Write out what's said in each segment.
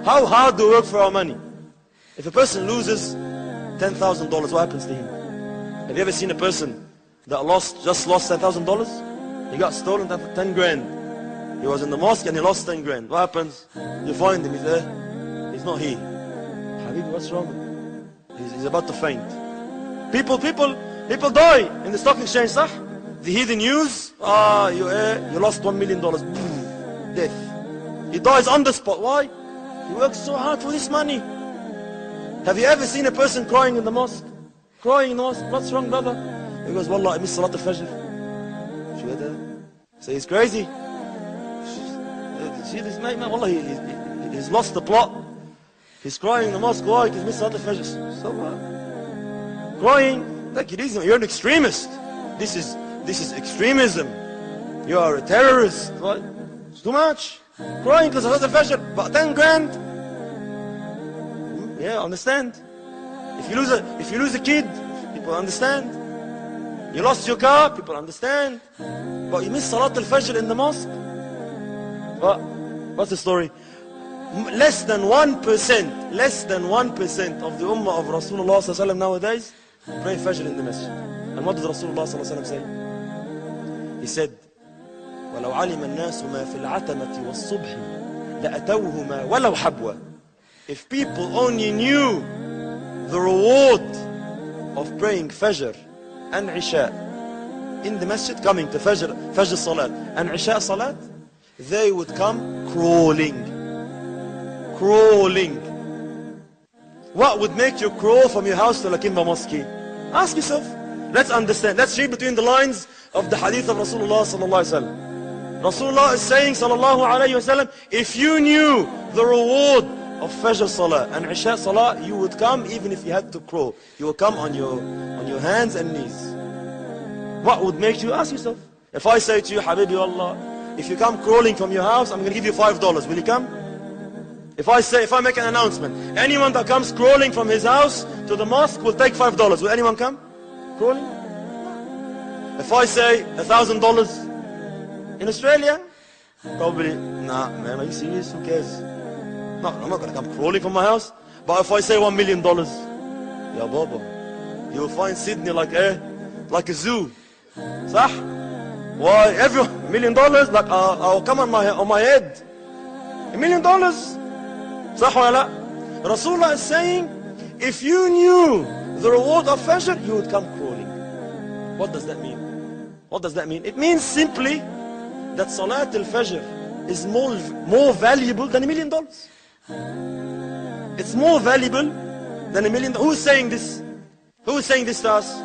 How hard do we work for our money? If a person loses $10,000, what happens to him? Have you ever seen a person that just lost $10,000? He got stolen 10 grand. He was in the mosque and he lost 10 grand. What happens? You find him, he's there. He's not here. Habibi, what's wrong? He's about to faint. People die in the stock exchange, sah? They hear the news, you lost $1 million. Boom, death. He dies on the spot. Why? He works so hard for this money. Have you ever seen a person crying in the mosque? Crying in the mosque. What's wrong, brother? He goes, Wallah, I missed Salat al-Fajr. So he's crazy. See this mate, man? Wallah, he's lost the plot. He's crying in the mosque. Why? Because he missed Salat al-Fajr. So what? Crying. Take it easy. You're an extremist. This is extremism. You are a terrorist. What? It's too much. Crying because of Salat al-Fajr. But 10 grand. Yeah, understand. If you lose a kid, people understand. You lost your car, people understand. But you missed Salat al-Fajr in the mosque. What's the story? Less than 1% of the ummah of Rasulullah sallallahu alaihi wasallam nowadays pray Fajr in the masjid. And what did Rasulullah sallallahu alaihi wasallam say? He said, وَلَوْ عَلِمَ النَّاسُ مَا فِي الْعَتَمَةِ وَالصُّبْحِ لَأَتَوْهُمَا وَلَوْ حَبْوَةً. If people only knew the reward of praying Fajr and Isha in the masjid, coming to Fajr Salat and Isha Salat, they would come crawling. What would make you crawl from your house to Lakimba Mosque? Ask yourself. Let's understand. Let's read between the lines of the hadith of Rasulullah sallallahu alaihi wasallam. Rasulullah is saying sallallahu alaihi wasallam, if you knew the reward of Fajr Salah and Isha Salah, you would come even if you had to crawl. You would come on your hands and knees. What would make you? Ask yourself. If I say to you, Habibi Allah, if you come crawling from your house, I'm going to give you $5. Will you come? If I make an announcement, anyone that comes crawling from his house to the mosque will take $5. Will anyone come? Crawling? If I say $1,000 in Australia, probably, nah, man, are you serious? Who cares? No, I'm not going to come crawling from my house. But if I say $1 million, ya baba, you will find Sydney like a zoo. Sah? Why? Every $1 million, like I'll come on my head. $1 million. Sah wa la? Rasulullah is saying, if you knew the reward of Fajr, you would come crawling. What does that mean? What does that mean? It means simply that Salat al-Fajr is more valuable than $1 million. It's more valuable than $1 million. Who is saying this? Who is saying this to us?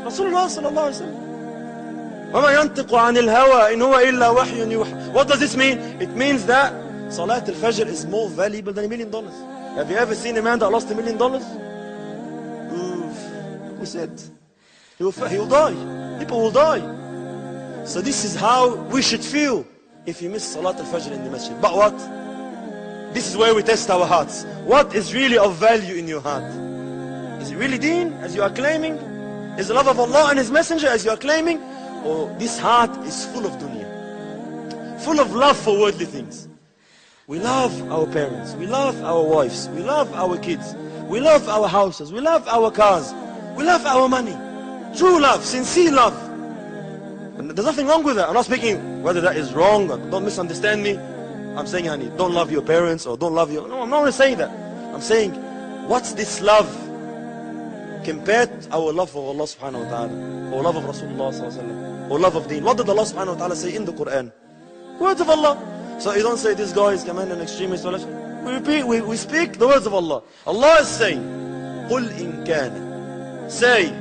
Rasulullah sallallahu alaihi wasallam. وَمَا يَنْتِقُ عَنِ الْهَوَىٰ إِنْ هُوَ إِلَّا وَحْيٌ يُوحَىٰ. What does this mean? It means that Salat al-Fajr is more valuable than $1 million. Have you ever seen a man that lost $1 million? Oof. Who said? He will die. People will die. So this is how we should feel if you miss Salat al-Fajr in the masjid. But what? This is where we test our hearts. What is really of value in your heart? Is it really deen, as you are claiming? Is the love of Allah and His Messenger, as you are claiming? Or this heart is full of dunya? Full of love for worldly things. We love our parents. We love our wives. We love our kids. We love our houses. We love our cars. We love our money. True love, sincere love. And there's nothing wrong with that. I'm not speaking whether that is wrong. Don't misunderstand me. I'm saying, honey, don't love your parents or don't love your... No, I'm not going to say that. I'm saying, what's this love compared to our love for Allah subhanahu wa ta'ala, or love of Rasulullah sallallahu alaihi wasallam, or love of deen? What did Allah subhanahu wa ta'ala say in the Quran? Words of Allah. So you don't say this guy is command an extremist. We speak the words of Allah. Allah is saying, قُلْ إِنْ كَانَ. Say,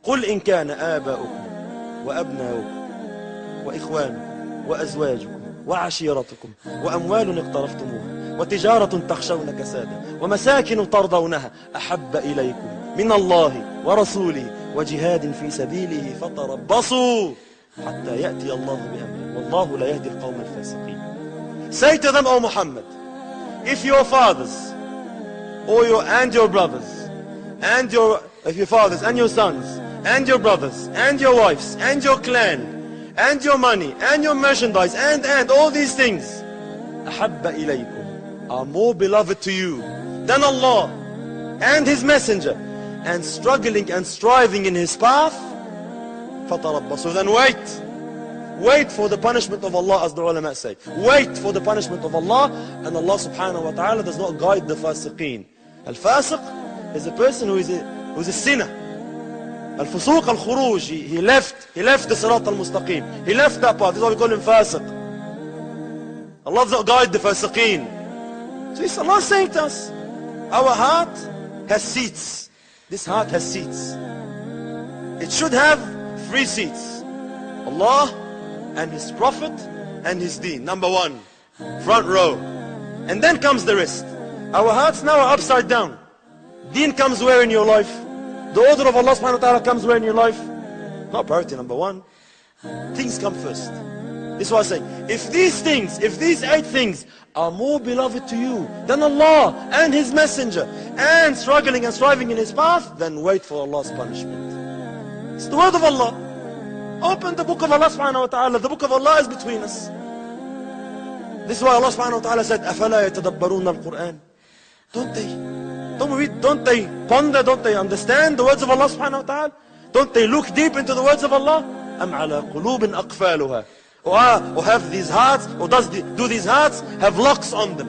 قُلْ إِنْ كَانَ آبَاؤُكُمْ وَأَبْنَاؤُكُمْ وَإِخْوَانُكُمْ وَأَزْوَاجُكُمْ وعشيرتكم وأموال اقترفتموها وتجارة تخشون كسادها ومساكن ترضونها أحب إليكم من الله ورسوله وجهاد في سبيله فتربصوا حتى يأتي الله بأمره والله لا يهدي القوم الفاسقين. Say to them, O Muhammad, if your fathers or your brothers and your fathers and your sons and your brothers and your wives and your clan and your money, and your merchandise, and all these things, أحب إليكم, are more beloved to you than Allah and His Messenger, and struggling and striving in His path, فَتَرَبَّصُوا. Then wait for the punishment of Allah, as the ulama say. Wait for the punishment of Allah, and Allah subhanahu wa ta'ala does not guide the fasiqeen. Al-fasiq is a person who is a sinner. Al-fusuq al-khuruj, he left the sirat al-mustaqim. He left that path. This is why we call him fasiq. Allah does not guide the fasiqeen. So Allah is saying to us, our heart has seats. This heart has seats. It should have 3 seats. Allah and His Prophet and His deen. Number 1, front row. And then comes the rest. Our hearts now are upside down. Deen comes where in your life? The order of Allah subhanahu wa ta'ala comes where in your life? Not priority number 1. Things come first. This is what I'm saying. If these things, if these 8 things are more beloved to you than Allah and His Messenger, and struggling and striving in His path, then wait for Allah's punishment. It's the word of Allah. Open the book of Allah subhanahu wa ta'ala. The book of Allah is between us. This is why Allah subhanahu wa ta'ala said, أَفَلَا يَتَدَبَّرُونَ الْقُرْآنِ. Don't they ponder, don't they understand the words of Allah subhanahu wa ta'ala? Don't they look deep into the words of Allah? أَمْ عَلَى قُلُوبٍ أَقْفَالُهَا. Or have these hearts, or do these hearts have locks on them?